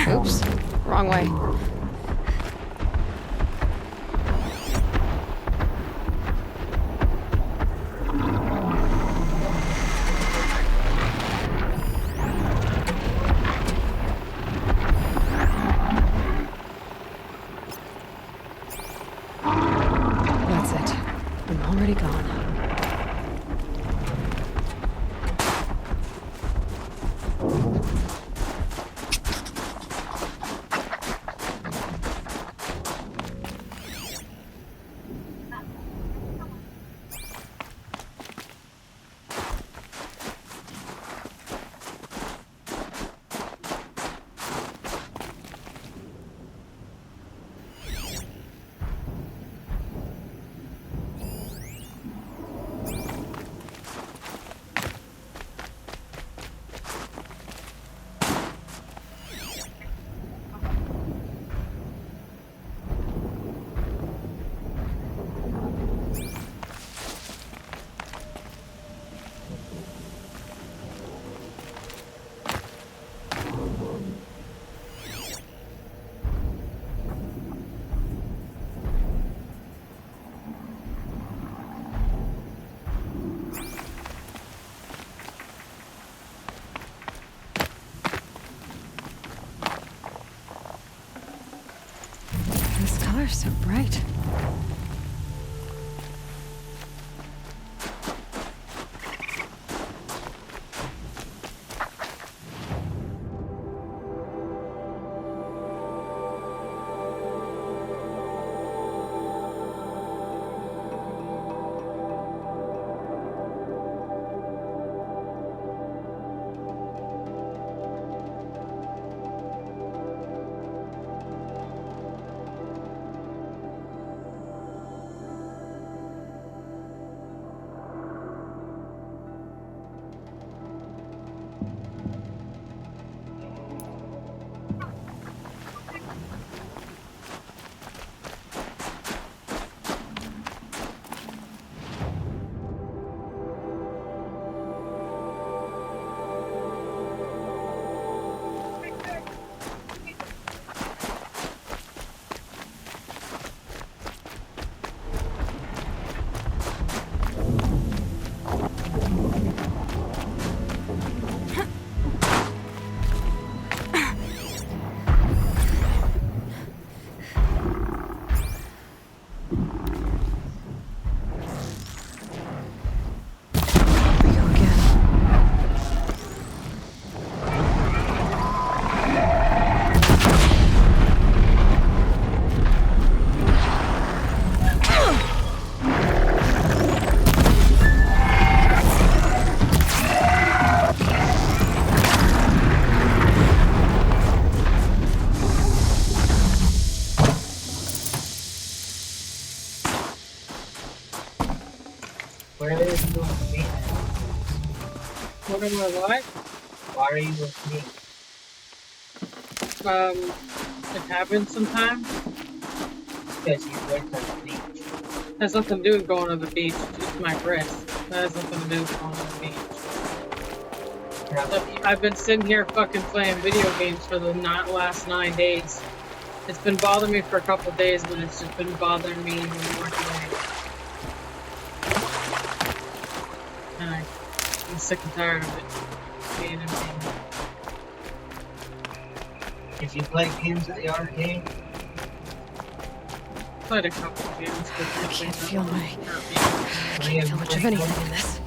Oops, wrong way. That's it. I'm already gone. This color's so bright. Where are you with me? What am I what? Why are you with me? It happens sometimes. Because you went to the beach. Has nothing to do with going to the beach. It's just my wrist. That has nothing to do with going to the beach. I've been sitting here fucking playing video games for the last 9 days. It's been bothering me for a couple of days, but it's just been bothering me even more today. And I'm sick and tired of it being in pain. Did you play games at the arcade? Played a couple of games, but I can't feel nothing my... hurt me. I can't feel much of anything in this.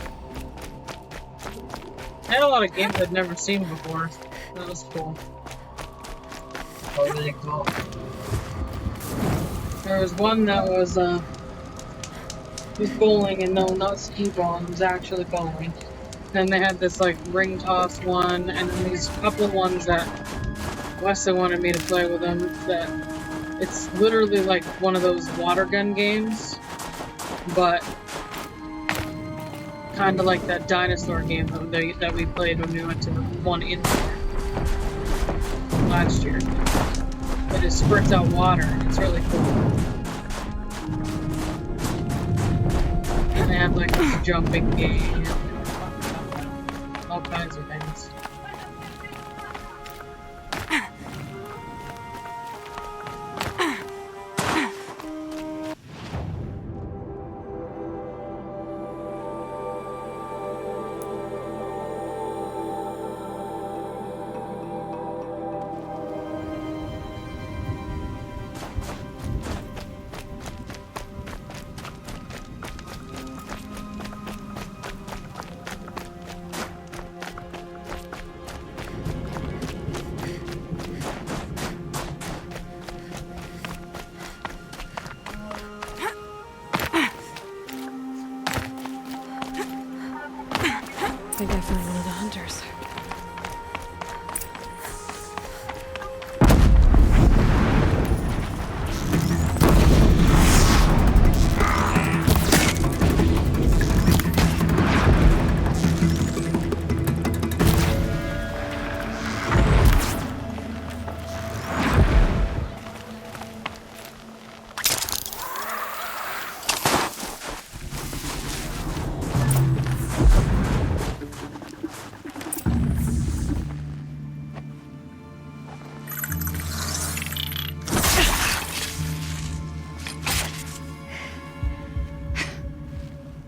I had a lot of games I'd never seen before. That was cool. How did it go? There was one that was bowling, and no, not skee-ball, it was actually bowling. Then they had this like ring toss one, and then these couple ones that Wesley wanted me to play with them. That it's literally like one of those water gun games, but kind of like that dinosaur game that we played when we went to one indoor last year. It just spurts out water. It's really cool. And they have like a jumping game, all kinds of things. I think I found one of the hunters.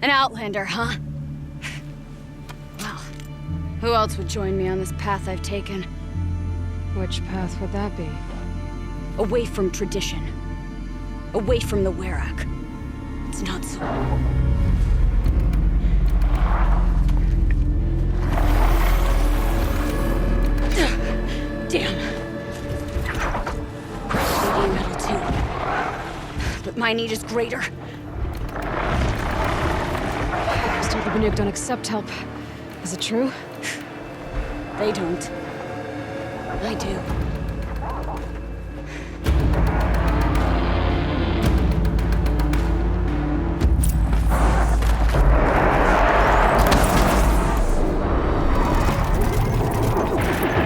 An outlander, huh? Well, who else would join me on this path I've taken? Which path would that be? Away from tradition. Away from the Werak. It's not so... Damn. Maybe metal too. But my need is greater. Still, the Banuk don't accept help. Is it true? They don't. I do.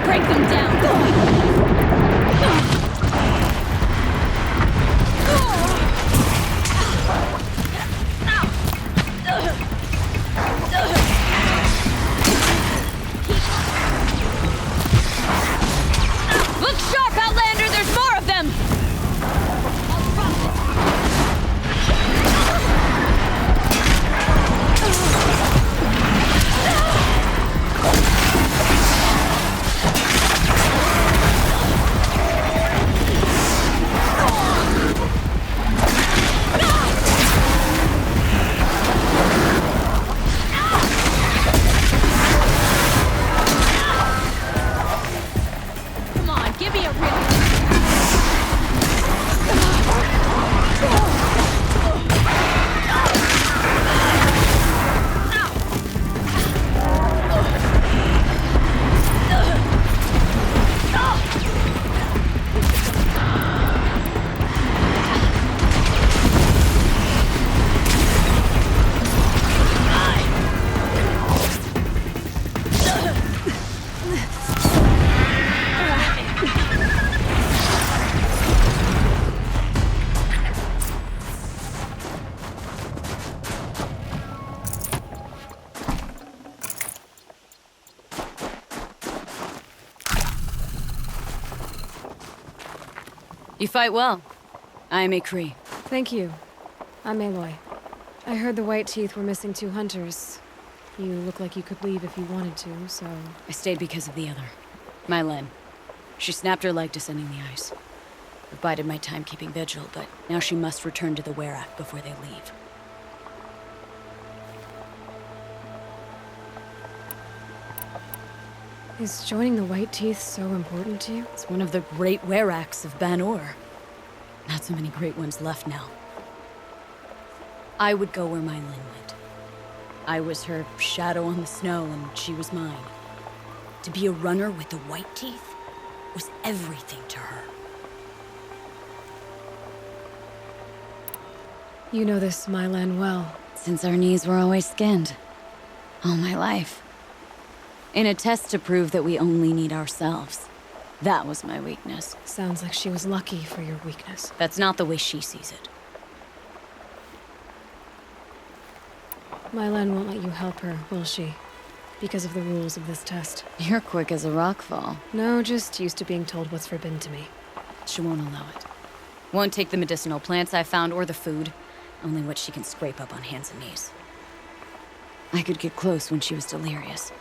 Break them down! Look sharp, Outlander! There's more of them! Come on, give me a real... You fight well. I am a Kree. Thank you. I'm Aloy. I heard the White Teeth were missing 2 hunters. You look like you could leave if you wanted to, so... I stayed because of the other. Mylen. She snapped her leg descending the ice. I've bided my time keeping vigil, but now she must return to the Werak before they leave. Is joining the White Teeth so important to you? It's one of the great weraks of Ban-Ur. Not so many great ones left now. I would go where my Lin went. I was her shadow on the snow, and she was mine. To be a runner with the White Teeth was everything to her. You know this Mylan well. Since our knees were always skinned. All my life. In a test to prove that we only need ourselves. That was my weakness. Sounds like she was lucky for your weakness. That's not the way she sees it. Mylan won't let you help her, will she? Because of the rules of this test. You're quick as a rockfall. No, just used to being told what's forbidden to me. She won't allow it. Won't take the medicinal plants I found or the food. Only what she can scrape up on hands and knees. I could get close when she was delirious.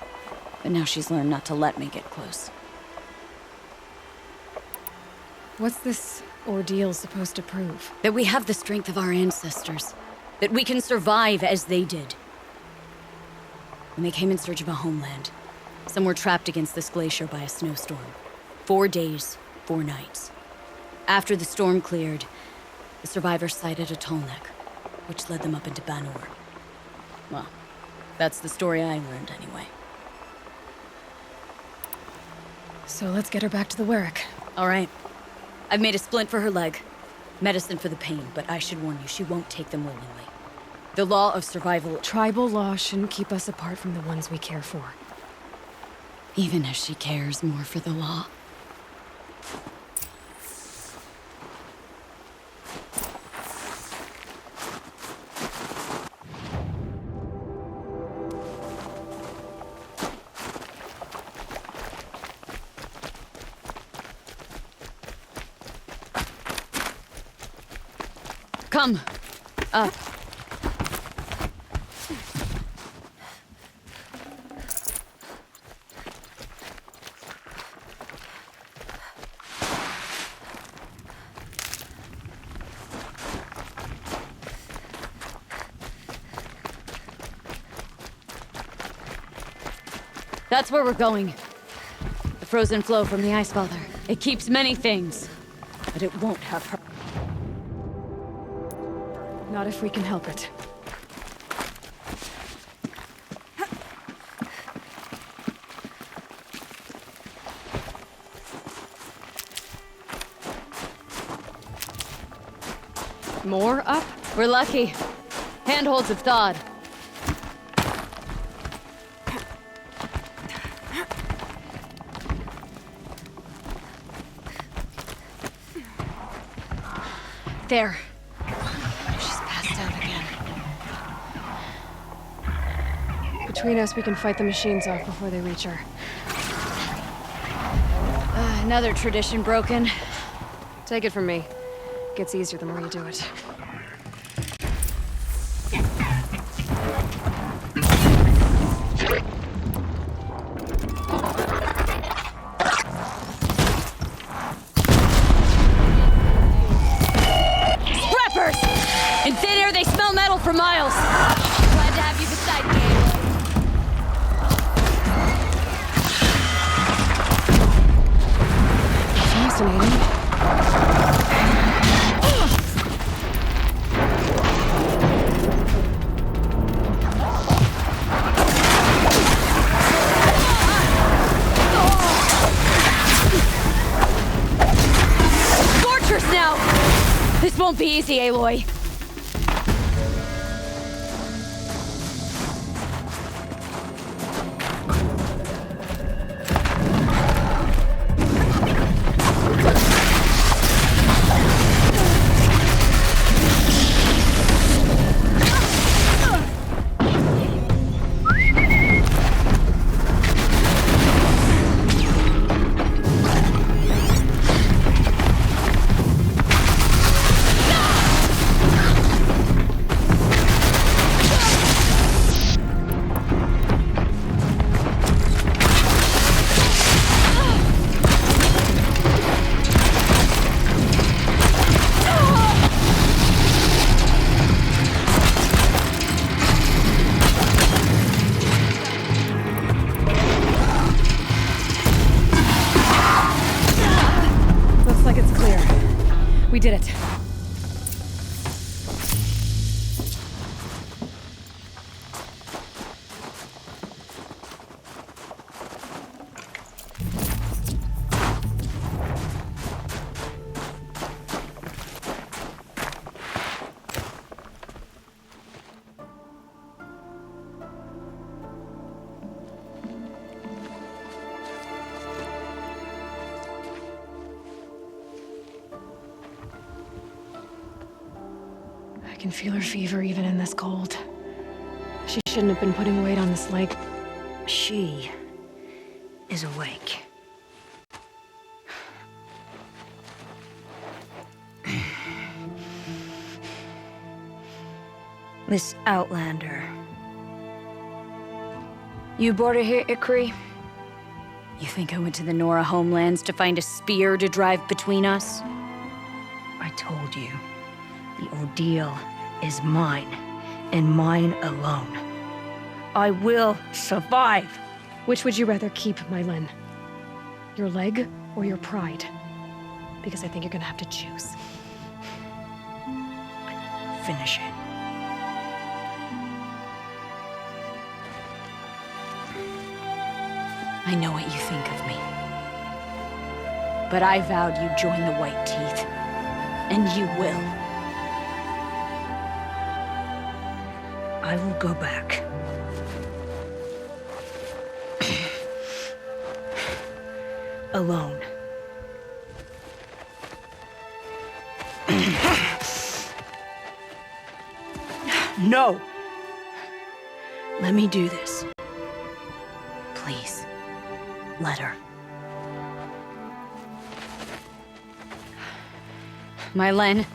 But now she's learned not to let me get close. What's this ordeal supposed to prove? That we have the strength of our ancestors. That we can survive as they did. When they came in search of a homeland, some were trapped against this glacier by a snowstorm. 4 days, 4 nights. After the storm cleared, the survivors sighted a Tolnek, which led them up into Ban-Ur. Well, that's the story I learned anyway. So let's get her back to the Werak. All right. I've made a splint for her leg. Medicine for the pain, but I should warn you, she won't take them willingly. The law of survival... Tribal law shouldn't keep us apart from the ones we care for. Even if she cares more for the law. Come. Up. That's where we're going. The frozen flow from the Ice Father. It keeps many things, but it won't have her. Not if we can help it. More up? We're lucky. Handholds have thawed. There. She's passed out again. Between us, we can fight the machines off before they reach her. Another tradition broken. Take it from me. Gets easier the more you do it. In thin air, they smell metal for miles. Glad to have you beside me, Fascinating. Scorchers now! This won't be easy, Aloy. did it. I can feel her fever even in this cold. She shouldn't have been putting weight on this leg. She is awake. Miss Outlander. You brought her here, Ikri? You think I went to the Nora homelands to find a spear to drive between us? I told you. The ordeal is mine, and mine alone. I will survive. Which would you rather keep, Mylin? Your leg or your pride? Because I think you're gonna have to choose. Finish it. I know what you think of me. But I vowed you'd join the White Teeth. And you will. I will go back. Alone. No! Let me do this. Please, let her. Mylin,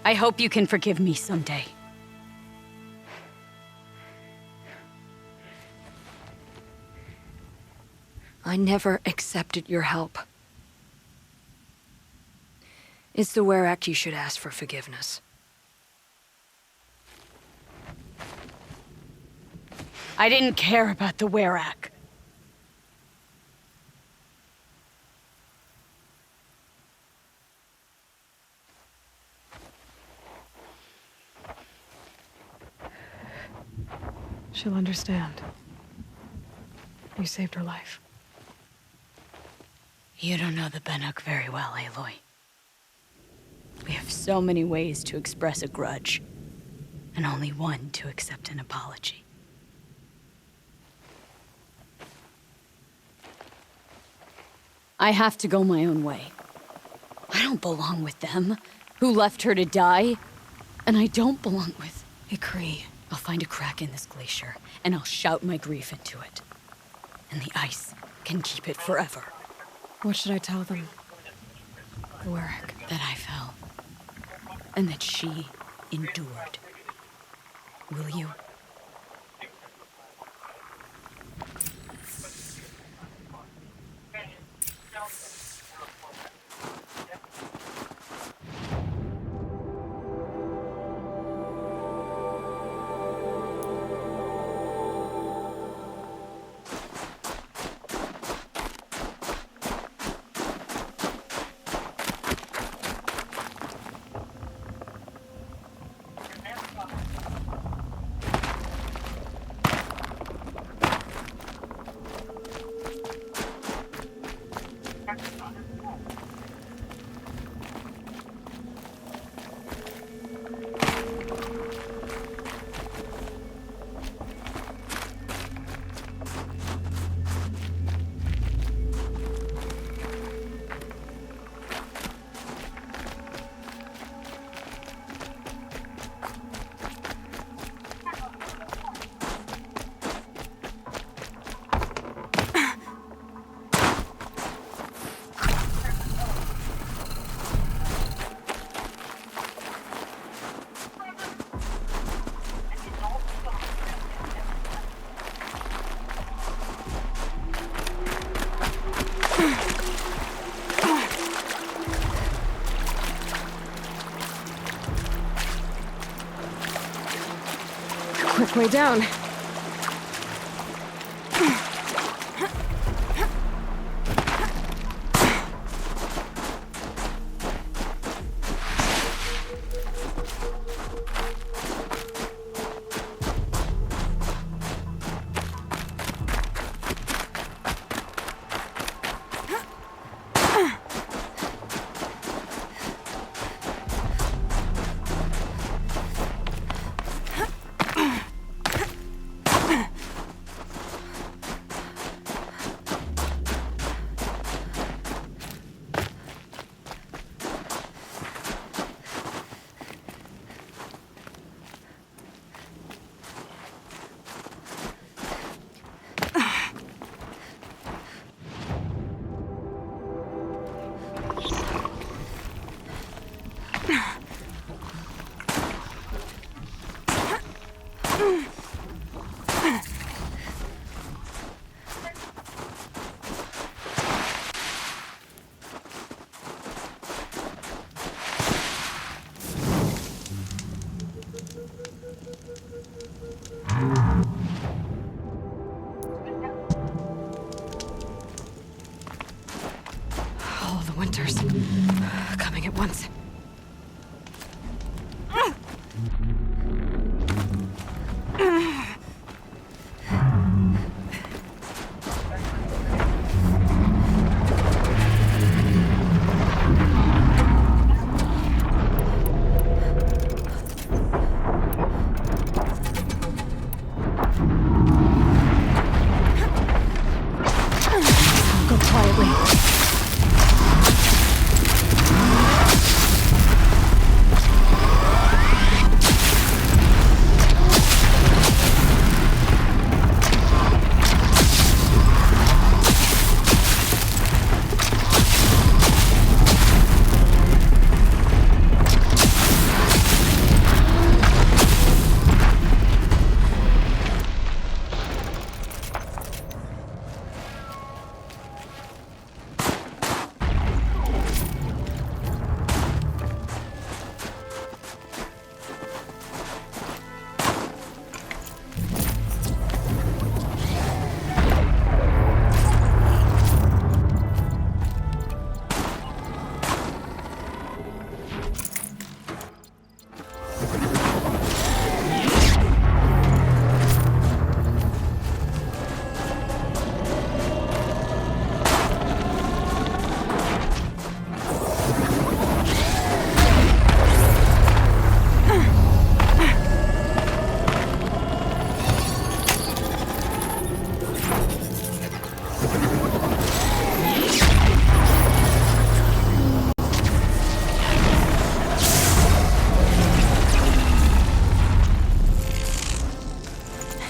I hope you can forgive me someday. I never accepted your help. It's the Werak you should ask for forgiveness. I didn't care about the Werak. She'll understand. You saved her life. You don't know the Banuk very well, Aloy. We have so many ways to express a grudge, and only one to accept an apology. I have to go my own way. I don't belong with them, who left her to die. And I don't belong with Ikri. I'll find a crack in this glacier, and I'll shout my grief into it. And the ice can keep it forever. What should I tell them? The Werak. That I fell. And that she endured. Will you? Quick way down. Winters. Coming at once. Go quietly.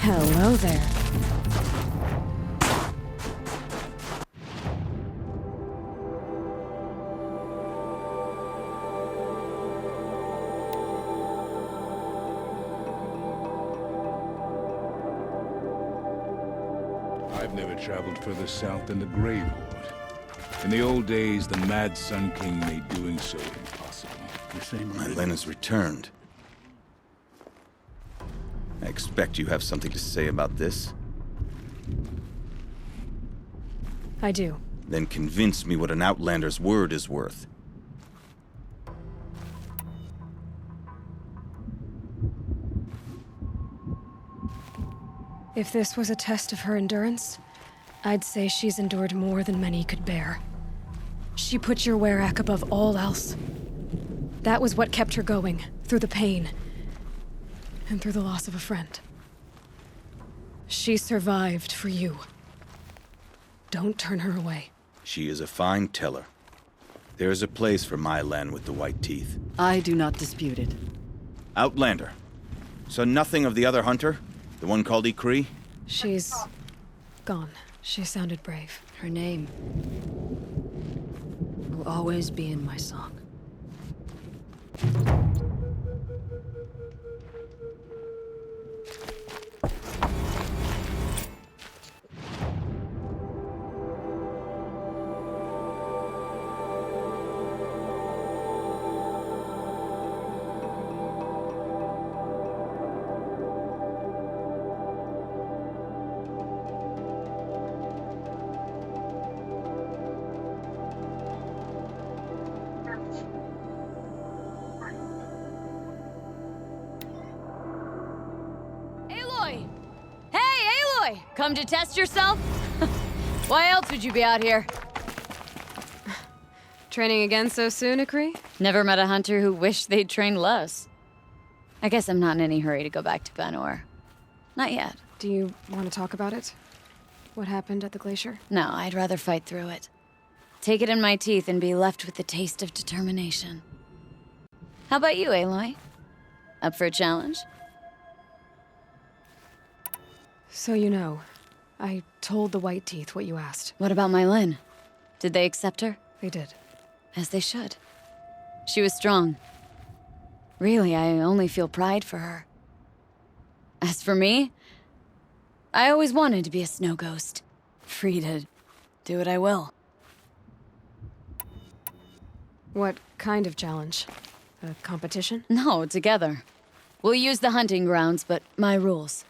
Hello there. I've never traveled further south than the Grey Lord. In the old days, the Mad Sun King made doing so impossible. The same My Len has returned. I expect you have something to say about this. I do. Then convince me what an Outlander's word is worth. If this was a test of her endurance, I'd say she's endured more than many could bear. She put your Werak above all else. That was what kept her going, through the pain, and through the loss of a friend. She survived for you. Don't turn her away. She is a fine teller. There is a place for my Len with the white teeth. I do not dispute it. Outlander. So nothing of the other hunter? The one called Ykri? She's gone. She sounded brave. Her name will always be in my song. Aloy! Hey, Aloy! Come to test yourself? Why else would you be out here? Training again so soon, Ykri? Never met a hunter who wished they'd trained less. I guess I'm not in any hurry to go back to Banor. Not yet. Do you want to talk about it? What happened at the glacier? No, I'd rather fight through it. Take it in my teeth and be left with the taste of determination. How about you, Aloy? Up for a challenge? So you know, I told the White Teeth what you asked. What about my Lynn? Did they accept her? They did. As they should. She was strong. Really, I only feel pride for her. As for me, I always wanted to be a snow ghost. Free to do what I will. What kind of challenge? A competition? No, together. We'll use the hunting grounds, but my rules.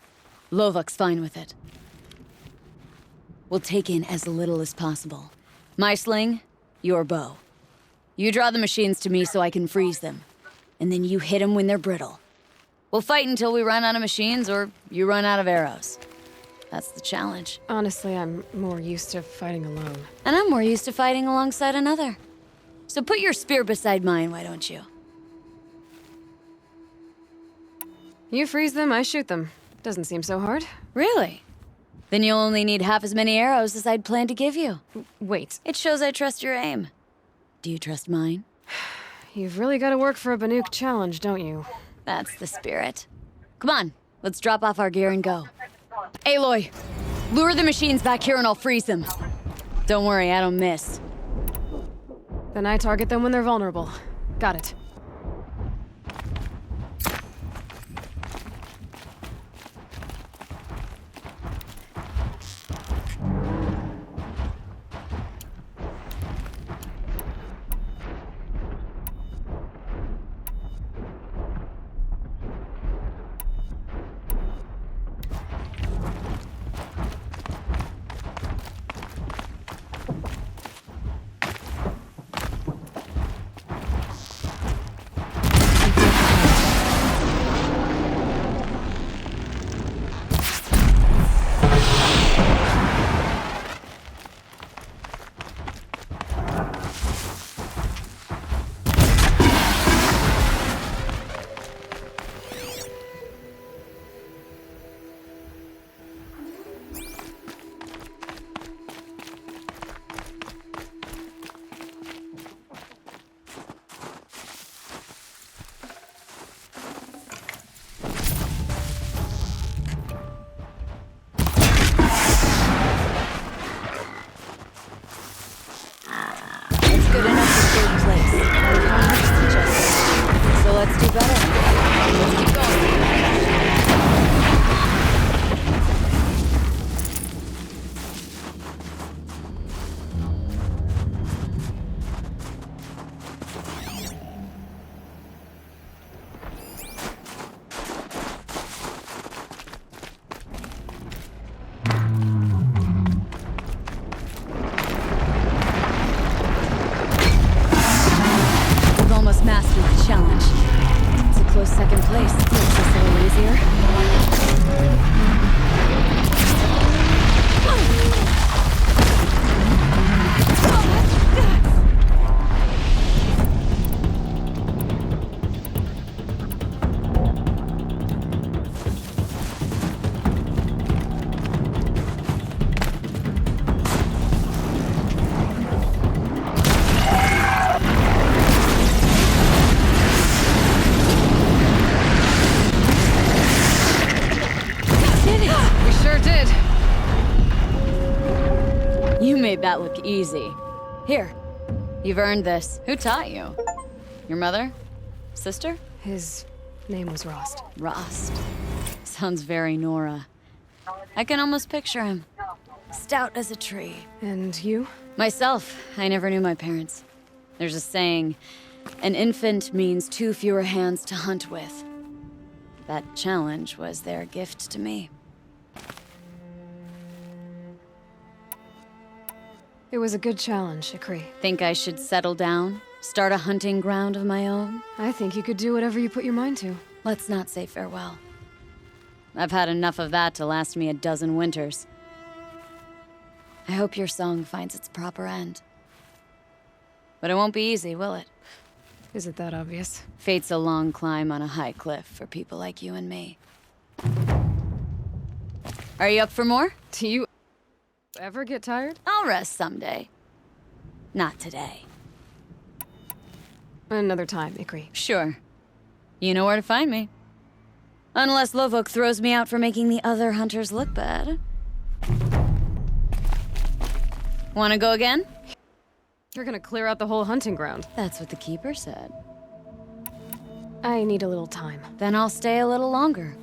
Lovok's fine with it. We'll take in as little as possible. My sling, your bow. You draw the machines to me so I can freeze them. And then you hit them when they're brittle. We'll fight until we run out of machines or you run out of arrows. That's the challenge. Honestly, I'm more used to fighting alone. And I'm more used to fighting alongside another. So put your spear beside mine, why don't you? You freeze them, I shoot them. Doesn't seem so hard. Really? Then you'll only need half as many arrows as I'd planned to give you. Wait, It shows I trust your aim. Do you trust mine? you've really got to work for a Banuk challenge, don't you? That's the spirit. Come on, let's drop off our gear and go. Aloy, lure the machines back here and I'll freeze them. Don't worry, I don't miss. Then I target them when they're vulnerable. Got it. Good enough for third place. So let's do better. Let's keep going. We've almost mastered the challenge. It's a close second place. Makes this a little easier. We sure did. You made that look easy. Here, you've earned this. Who taught you? Your mother? Sister? His name was Rost. Rost. Sounds very Nora. I can almost picture him. Stout as a tree. And you? Myself, I never knew my parents. There's a saying, an infant means 2 fewer hands to hunt with. That challenge was their gift to me. It was a good challenge, Ikri. Think I should settle down? Start a hunting ground of my own? I think you could do whatever you put your mind to. Let's not say farewell. I've had enough of that to last me a dozen winters. I hope your song finds its proper end. But it won't be easy, will it? Is it that obvious? Fate's a long climb on a high cliff for people like you and me. Are you up for more? Do you ever get tired? I'll rest someday. Not today. Another time, Ikri. Sure. You know where to find me. Unless Lovok throws me out for making the other hunters look bad. Wanna go again? You're gonna clear out the whole hunting ground. That's what the keeper said. I need a little time. Then I'll stay a little longer.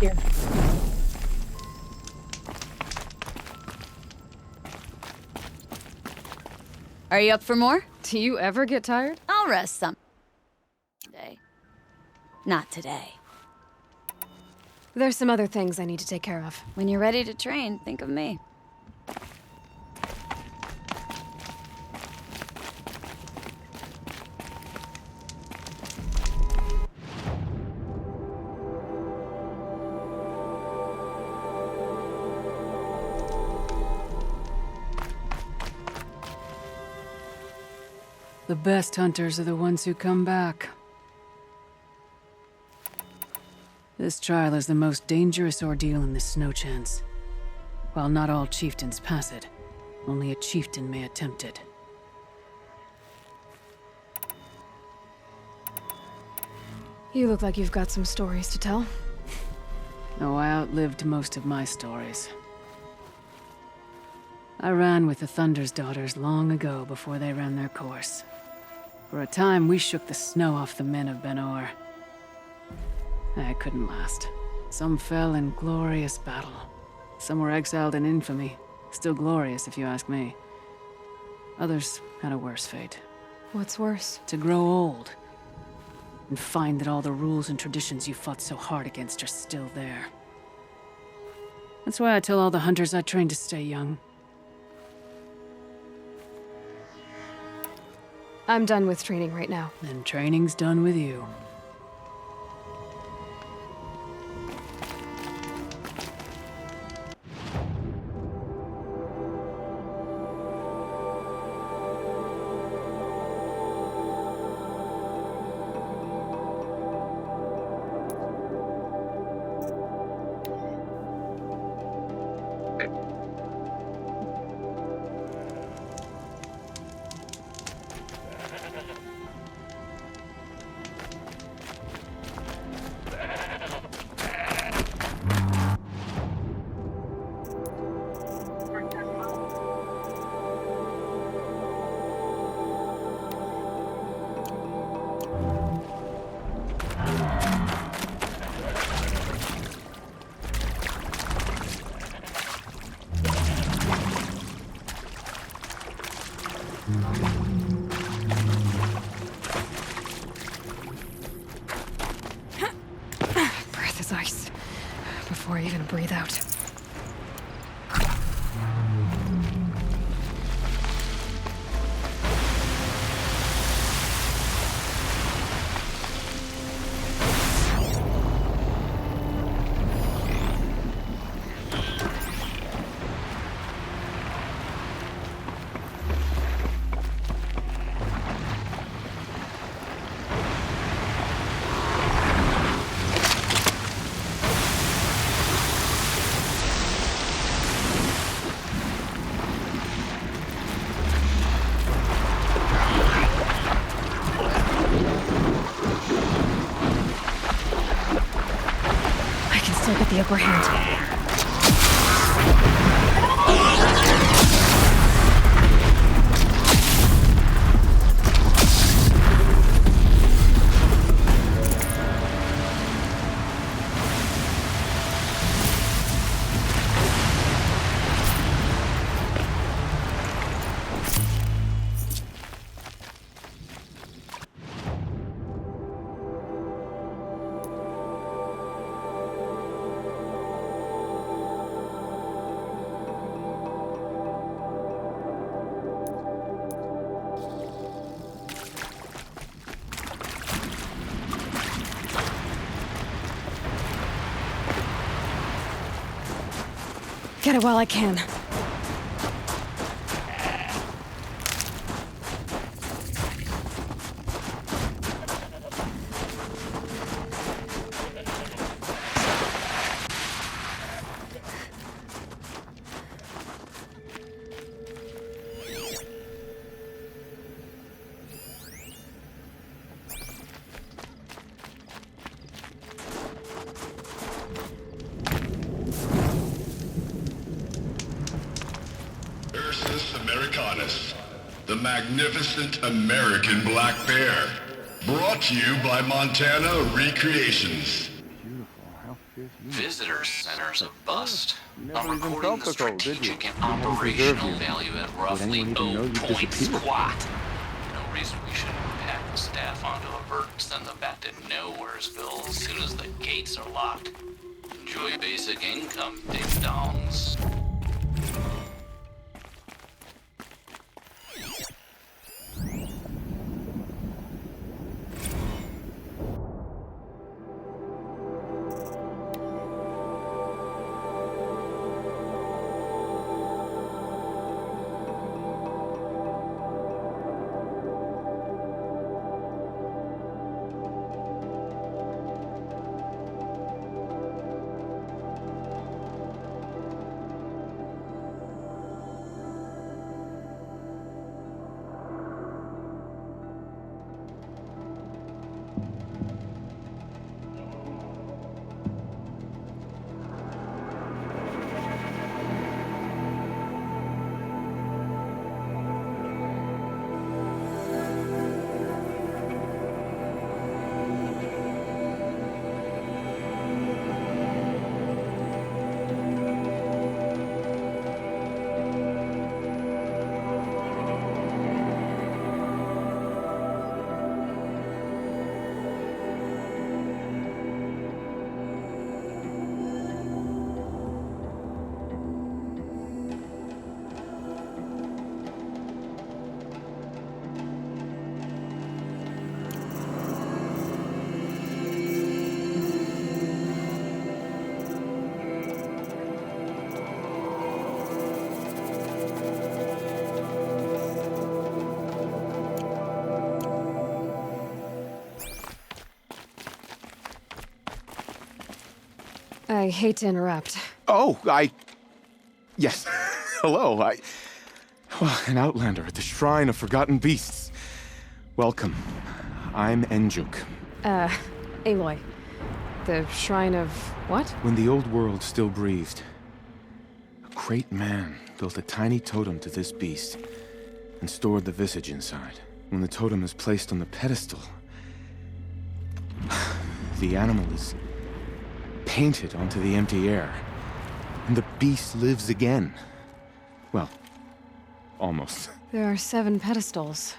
you. Are you up for more? Do you ever get tired? I'll rest some day. Not today. There's some other things I need to take care of. When you're ready to train, think of me. The best hunters are the ones who come back. This trial is the most dangerous ordeal in the Snow Chance. While not all chieftains pass it, only a chieftain may attempt it. You look like you've got some stories to tell. Oh, I outlived most of my stories. I ran with the Thunder's daughters long ago before they ran their course. For a time, we shook the snow off the men of Ben-Or. I couldn't last. Some fell in glorious battle. Some were exiled in infamy. Still glorious, if you ask me. Others had a worse fate. What's worse? To grow old. And find that all the rules and traditions you fought so hard against are still there. That's why I tell all the hunters I train to stay young. I'm done with training right now. And training's done with you. Breath is ice. Before I even breathe out. Still get the upper hand. Get it while I can. Ursus Americanus, the magnificent American black bear. Brought to you by Montana Recreations. Beautiful. How Visitor Center's a bust. never even According felt to the cold, did you? strategic and No one deserved operational you. value at Would roughly anyone even know 0 you points disappeared? squat. No reason we shouldn't pack the staff onto a vert and send them back to Nowheresville as soon as the gates are locked. Enjoy basic income, ding-dongs. I hate to interrupt. Oh, Yes. Hello, an outlander at the Shrine of Forgotten Beasts. Welcome. I'm Enjuk. Aloy. The Shrine of what? When the old world still breathed, a great man built a tiny totem to this beast and stored the visage inside. When the totem is placed on the pedestal, the animal is painted onto the empty air, and the beast lives again. Well, almost. There are 7 pedestals.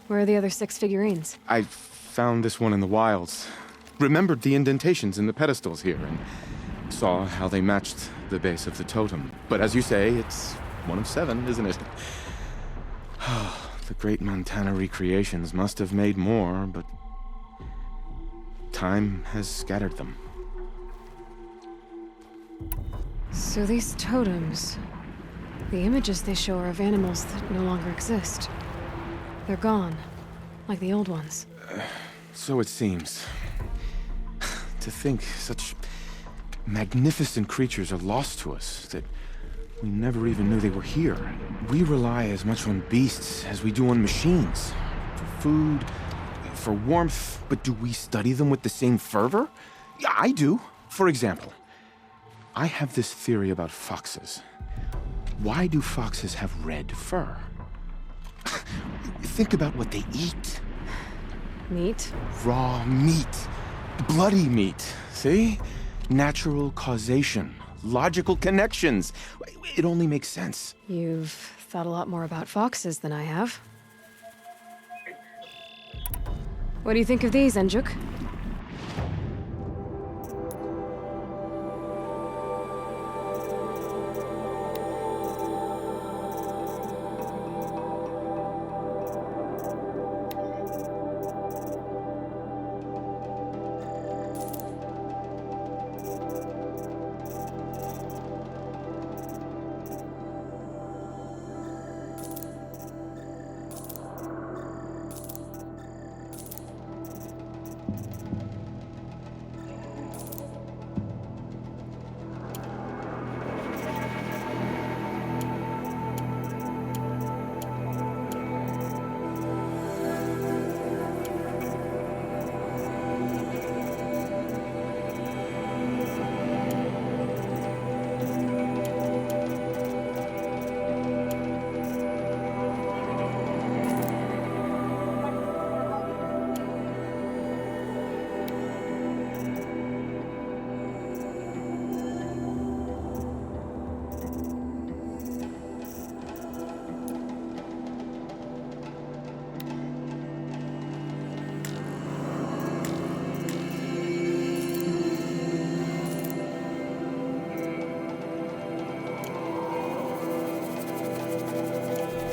Where are the other 6 figurines? I found this one in the wilds. Remembered the indentations in the pedestals here, and saw how they matched the base of the totem. But as you say, it's one of 7, isn't it? The great Montana recreations must have made more, but time has scattered them. So these totems... the images they show are of animals that no longer exist. They're gone, like the old ones. So it seems. To think such magnificent creatures are lost to us, that we never even knew they were here. We rely as much on beasts as we do on machines. For food, for warmth, but do we study them with the same fervor? Yeah, I do. For example, I have this theory about foxes. Why do foxes have red fur? Think about what they eat. Meat? Raw meat. Bloody meat. See? Natural causation. Logical connections. It only makes sense. You've thought a lot more about foxes than I have. What do you think of these, Enjuk?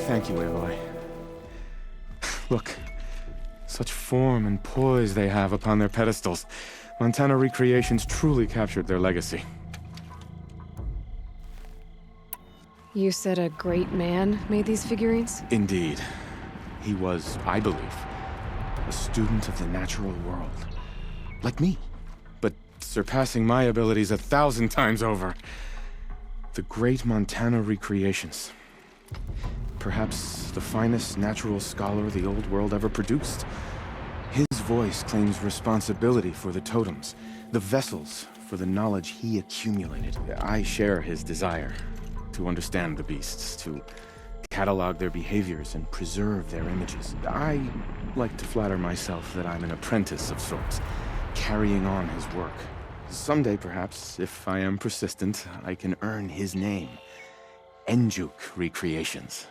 Thank you, Aloy. Look, such form and poise they have upon their pedestals. Montana Recreations truly captured their legacy. You said a great man made these figurines? Indeed. He was, I believe, a student of the natural world. Like me, but surpassing my abilities 1,000 times over. The great Montana Recreations. Perhaps the finest natural scholar the old world ever produced. His voice claims responsibility for the totems, the vessels for the knowledge he accumulated. I share his desire to understand the beasts, to catalog their behaviors and preserve their images. I like to flatter myself that I'm an apprentice of sorts, carrying on his work. Someday, perhaps, if I am persistent, I can earn his name. Enjuk Recreations.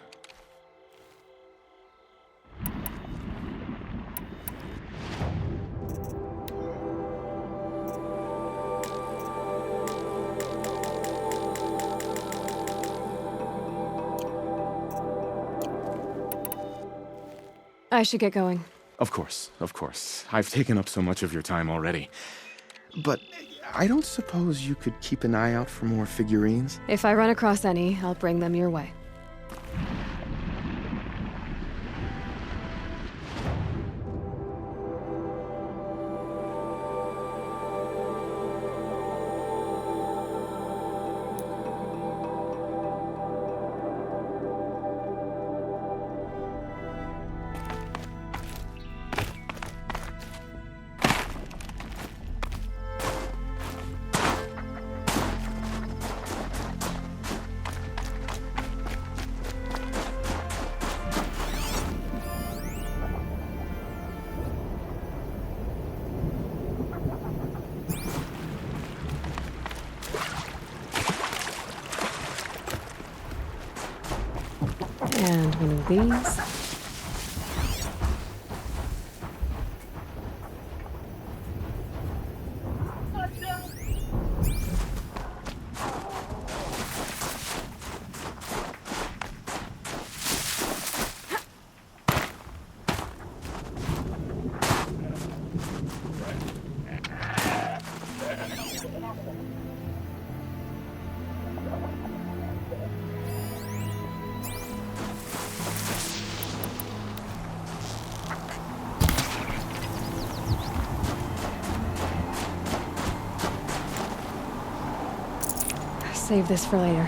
I should get going. Of course, of course. I've taken up so much of your time already. But I don't suppose you could keep an eye out for more figurines? If I run across any, I'll bring them your way. And one of these. Save this for later.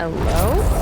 Hello?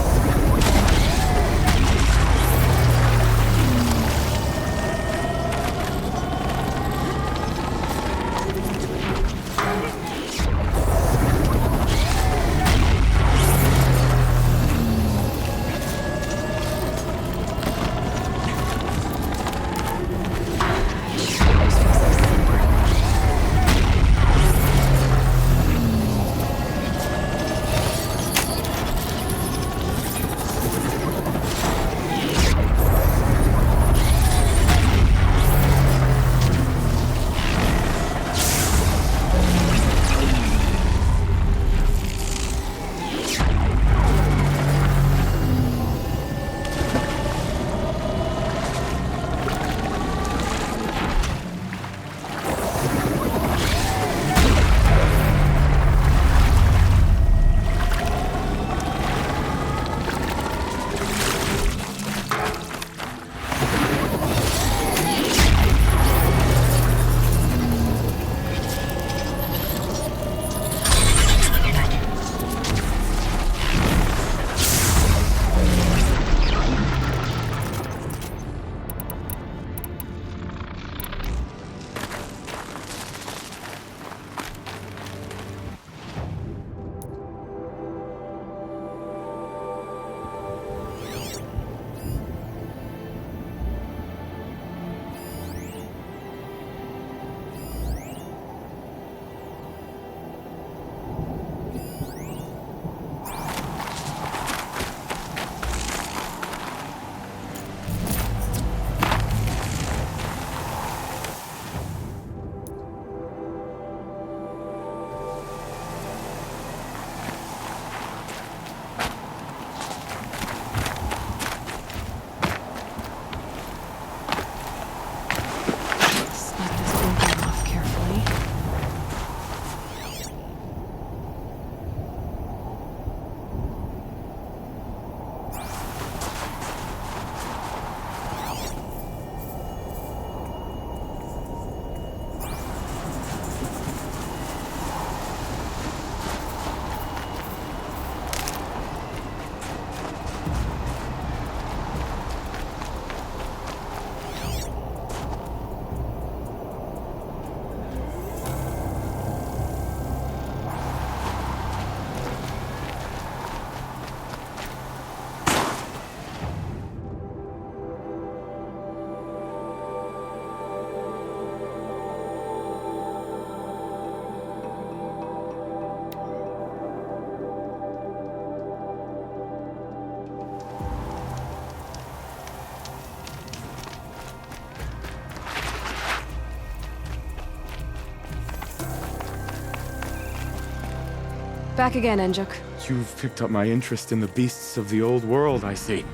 Back again, Enjuk. You've picked up my interest in the beasts of the old world, I see.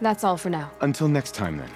That's all for now. Until next time, then.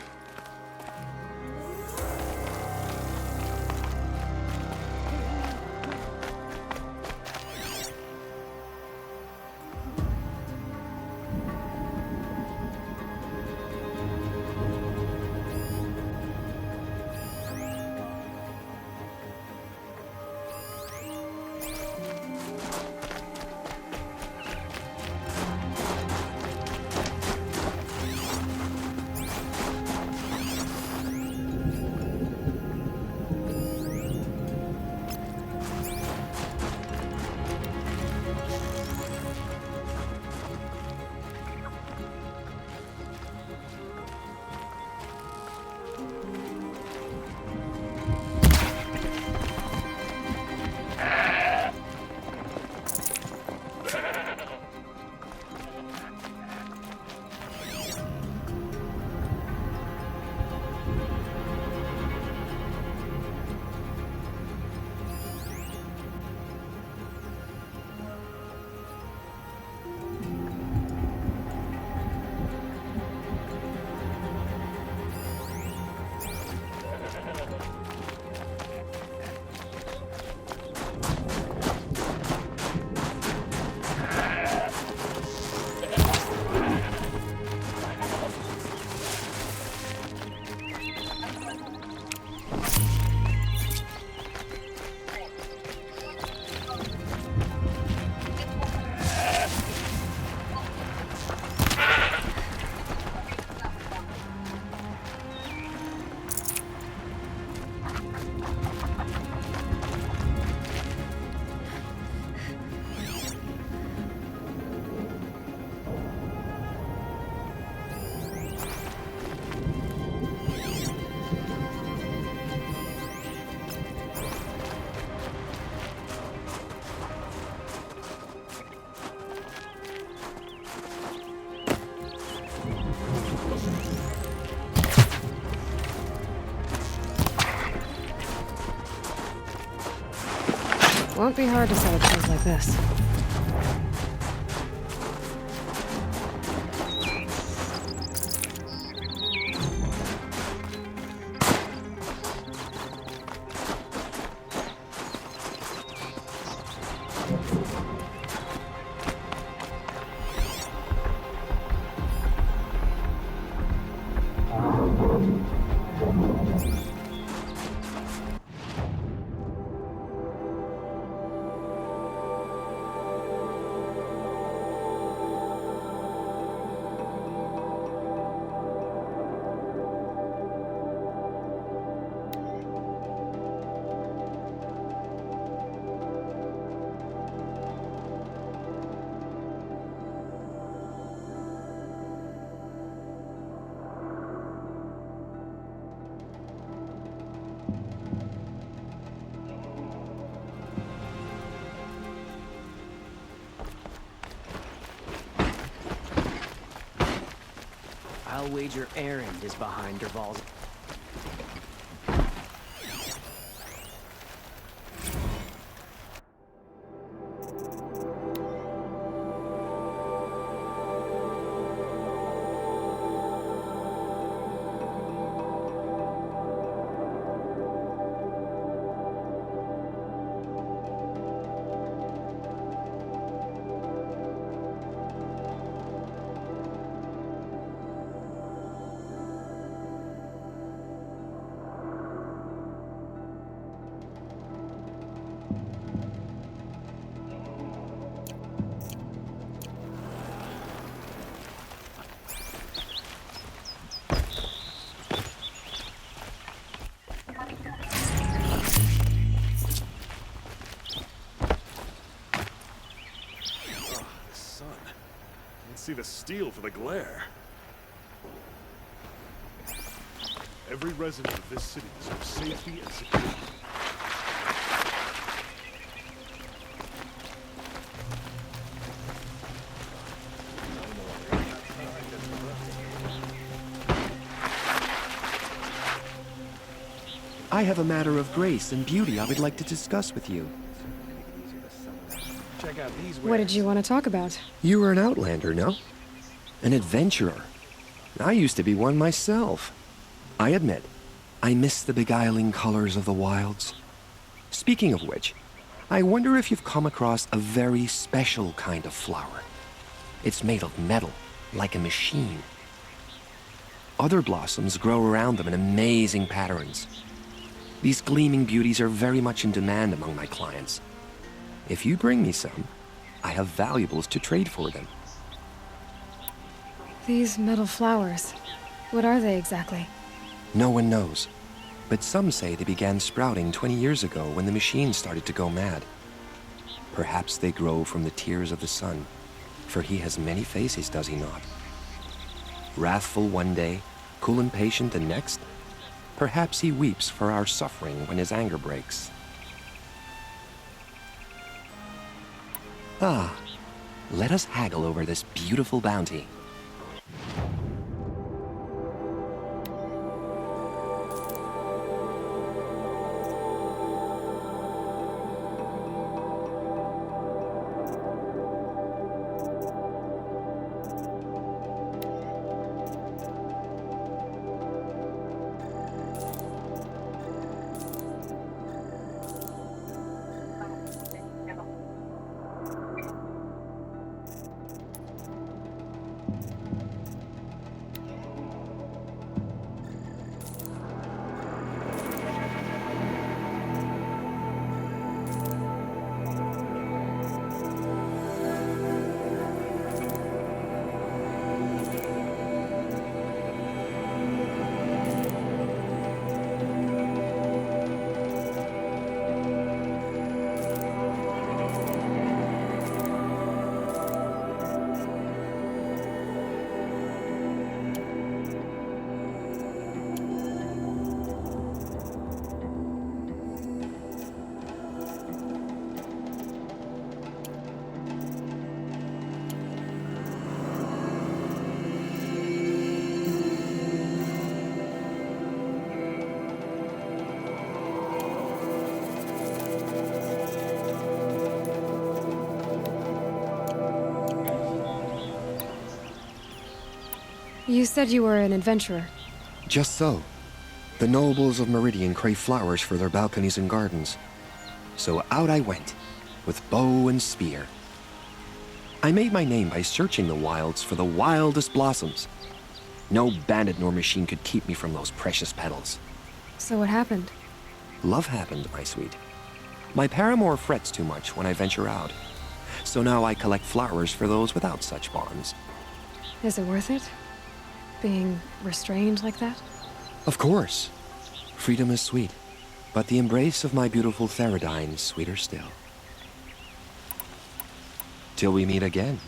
Won't be hard to sell a place like this. I'll wager Erend is behind Dervahl's. See the steel for the glare. Every resident of this city deserves safety and security. I have a matter of grace and beauty I would like to discuss with you. Check out these What did you want to talk about? You were an outlander, no? An adventurer. I used to be one myself. I admit, I miss the beguiling colors of the wilds. Speaking of which, I wonder if you've come across a very special kind of flower. It's made of metal, like a machine. Other blossoms grow around them in amazing patterns. These gleaming beauties are very much in demand among my clients. If you bring me some, I have valuables to trade for them. These metal flowers. What are they exactly? No one knows, but some say they began sprouting 20 years ago when the machine started to go mad. Perhaps they grow from the tears of the sun, for he has many faces, does he not? Wrathful one day, cool and patient the next. Perhaps he weeps for our suffering when his anger breaks. Ah, let us haggle over this beautiful bounty. You said you were an adventurer. Just so. The nobles of Meridian crave flowers for their balconies and gardens. So out I went, with bow and spear. I made my name by searching the wilds for the wildest blossoms. No bandit nor machine could keep me from those precious petals. So what happened? Love happened, my sweet. My paramour frets too much when I venture out. So now I collect flowers for those without such bonds. Is it worth it? Being restrained like that? Of course. Freedom is sweet, but the embrace of my beautiful Theradine is sweeter still. Till we meet again,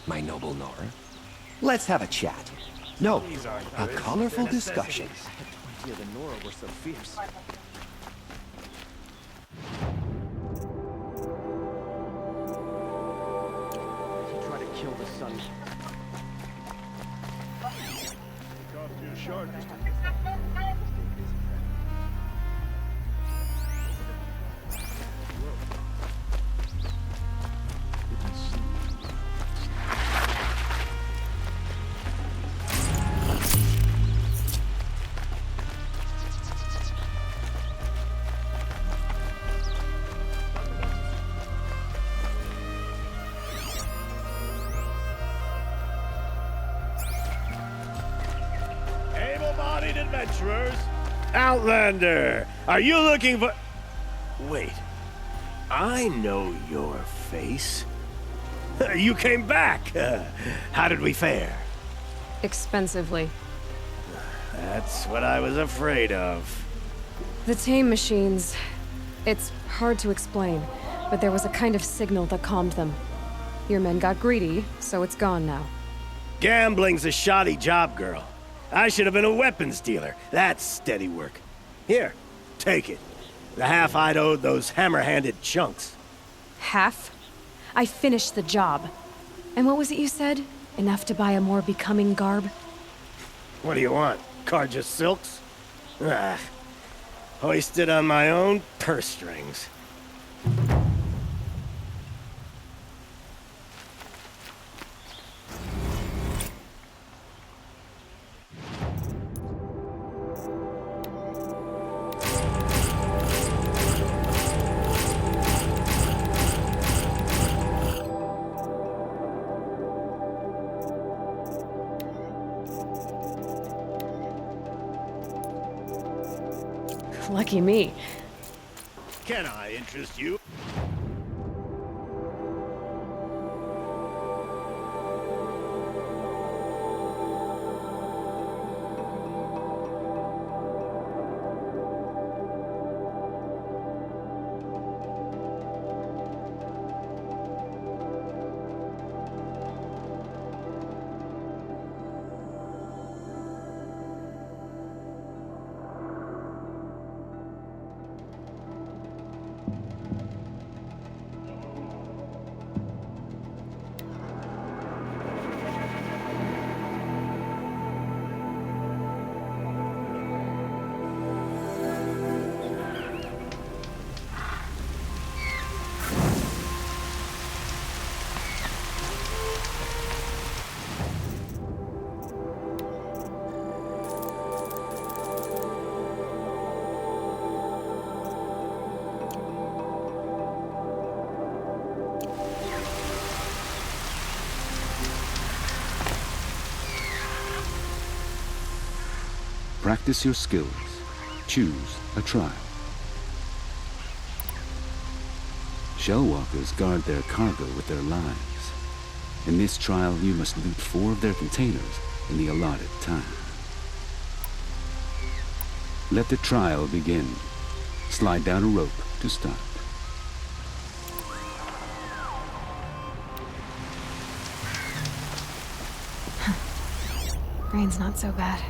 my noble Nora. Let's have a chat. No, a colorful discussion. The Nora were so fierce. He tried to kill the sun. Able-bodied adventurers! Outlander! Are you looking for... Wait. I know your face. You came back! How did we fare? Expensively. That's what I was afraid of. The tame machines... It's hard to explain, but there was a kind of signal that calmed them. Your men got greedy, so it's gone now. Gambling's a shoddy job, girl. I should have been a weapons dealer. That's steady work. Here, take it. The half I'd owed those hammer-handed chunks. Half? I finished the job. And what was it you said? Enough to buy a more becoming garb? What do you want? Carja silks? Ah, hoisted on my own purse strings. Lucky me. Can I interest you? Practice your skills. Choose a trial. Shellwalkers guard their cargo with their lives. In this trial, you must loot 4 of their containers in the allotted time. Let the trial begin. Slide down a rope to start. Rain's not so bad.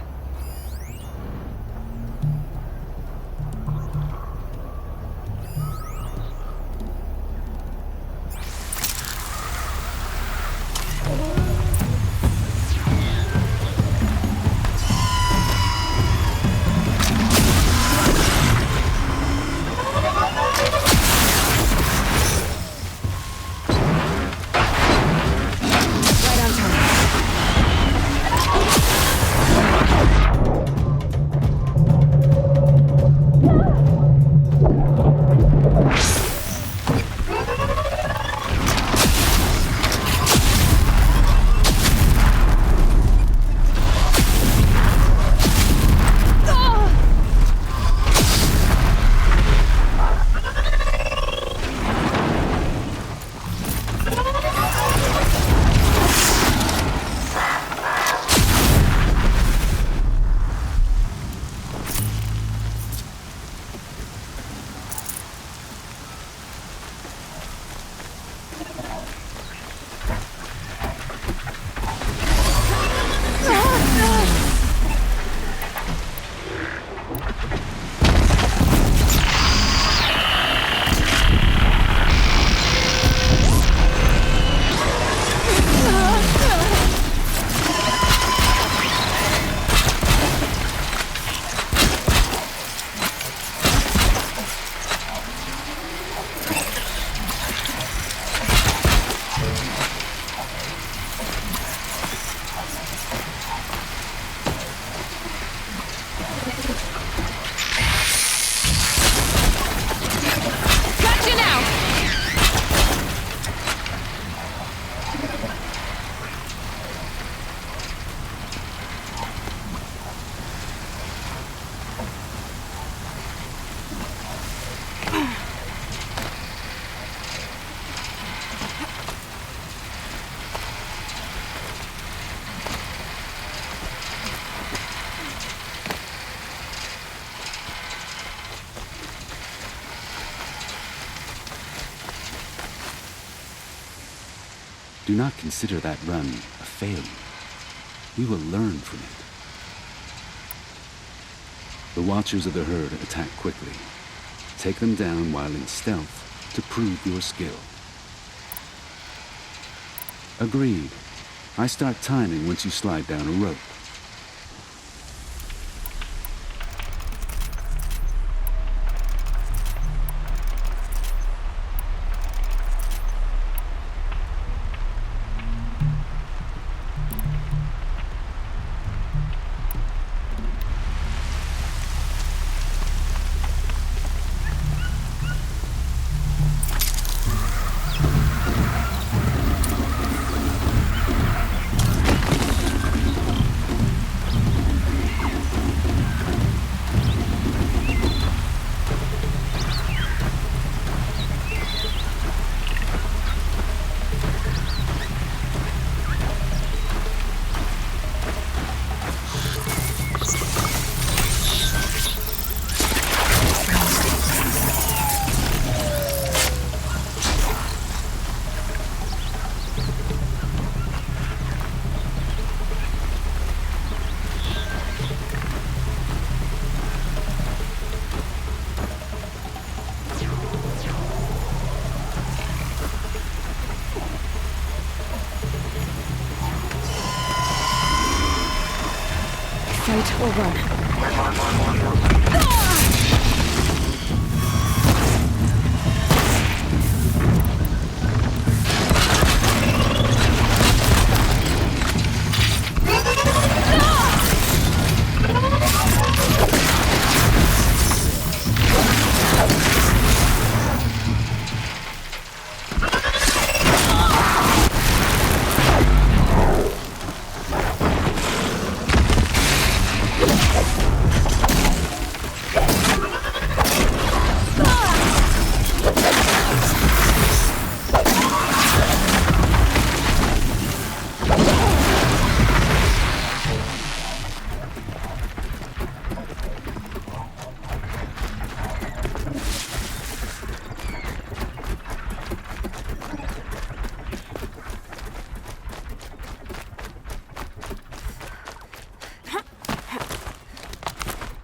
Do not consider that run a failure. We will learn from it. The Watchers of the Herd attack quickly. Take them down while in stealth to prove your skill. Agreed. I start timing once you slide down a rope. Fight or run.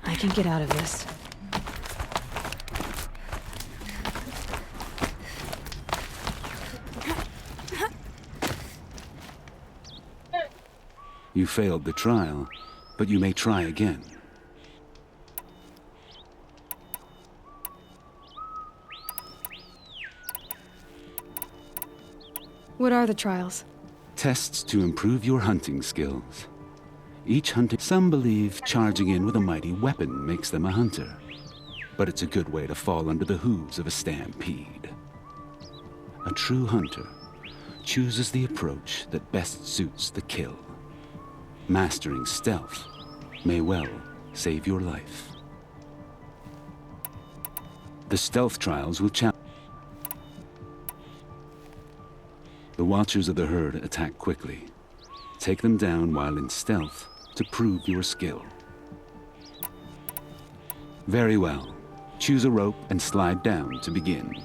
I can get out of this. You failed the trial, but you may try again. What are the trials? Tests to improve your hunting skills. Each hunting... Some believe charging in with a mighty weapon makes them a hunter. But it's a good way to fall under the hooves of a stampede. A true hunter chooses the approach that best suits the kill. Mastering stealth may well save your life. The stealth trials will challenge. The Watchers of the Herd attack quickly. Take them down while in stealth to prove your skill. Very well. Choose a rope and slide down to begin.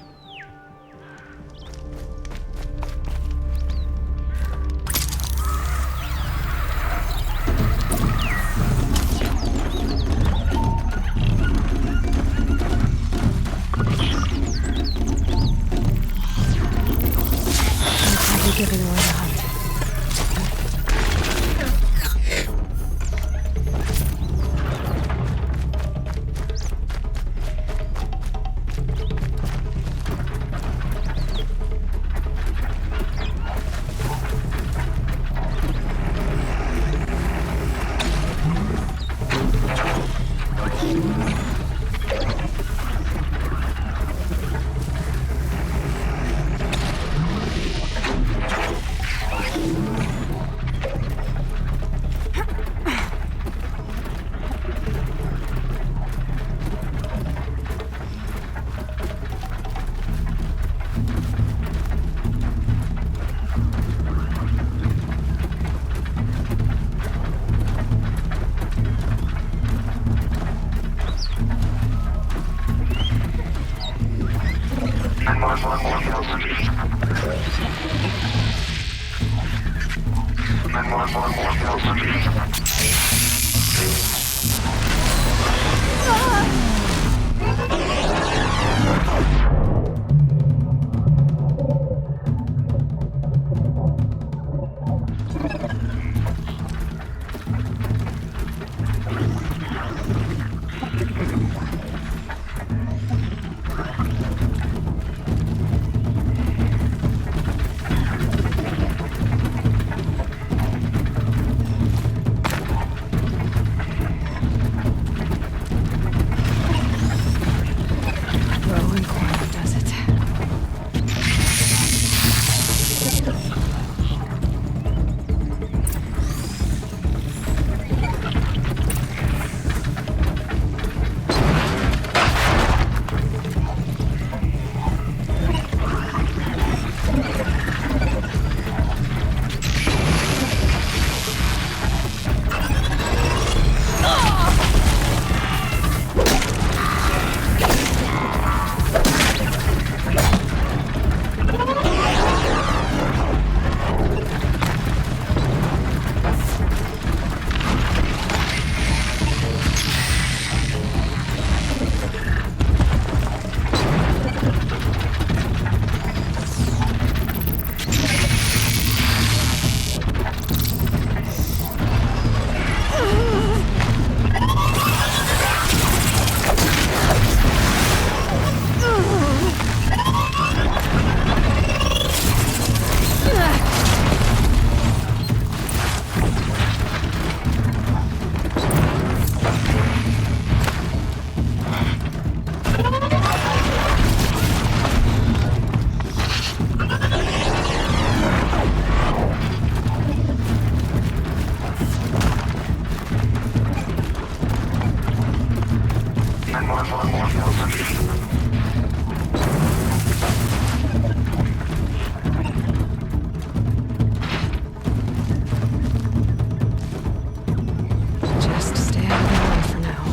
Giving away the hunt. Rowan Corner does it. Just stay out of the way for now.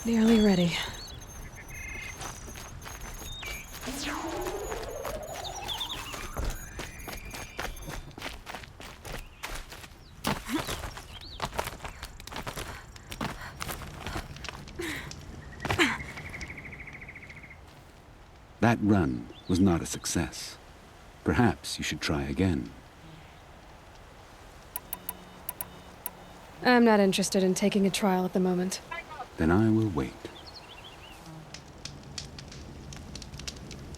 Nearly ready. That run was not a success. Perhaps you should try again. I'm not interested in taking a trial at the moment. Then I will wait.